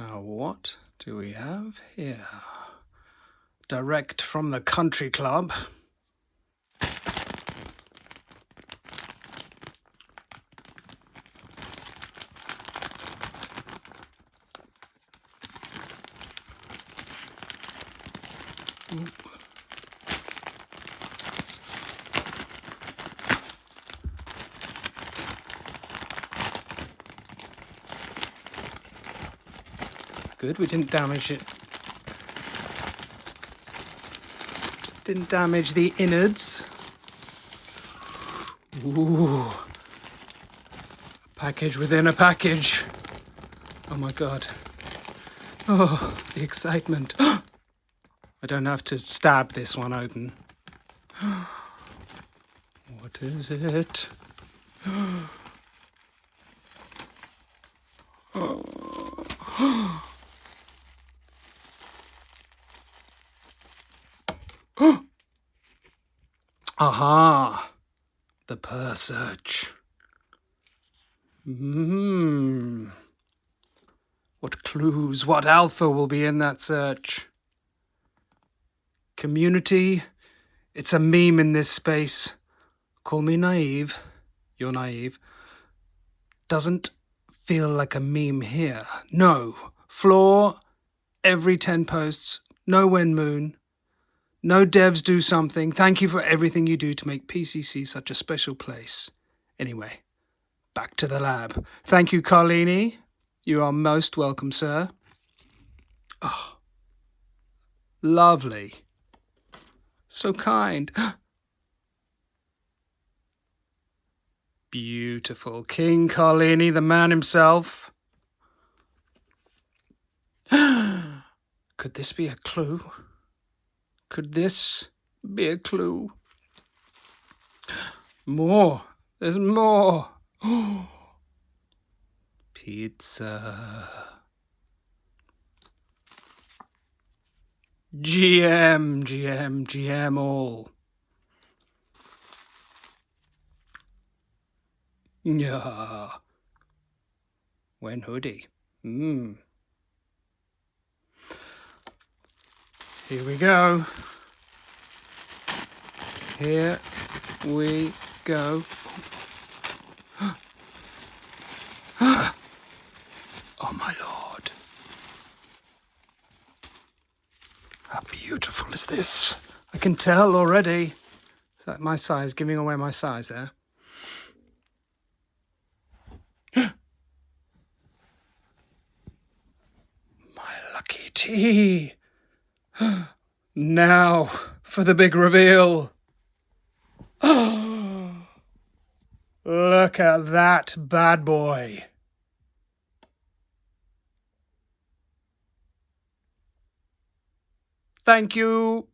What do we have here? Direct from the country club. Good, we didn't damage it. Didn't damage the innards. Ooh. A package within a package. Oh my god. Oh, the excitement. I don't have to stab this one open. What is it? Aha! The purr search. What clues, what alpha will be in that search? Community, it's a meme in this space. Call me naive. You're naive. Doesn't feel like a meme here. No. Floor, every 10 posts. No when moon. No devs do something. Thank you for everything you do to make PCC such a special place. Anyway, back to the lab. Thank you, Carlini. You are most welcome, sir. Oh, lovely. So kind. Beautiful. King Carlini, the man himself. Could this be a clue? Could this be a clue? More. There's more. Pizza. GM all. Yeah. When hoodie. Here we go. Here we go. Oh my lord. How beautiful is this? I can tell already. Is that my size? Giving away my size there. My lucky tea. Now for the big reveal. Look at that bad boy. Thank you.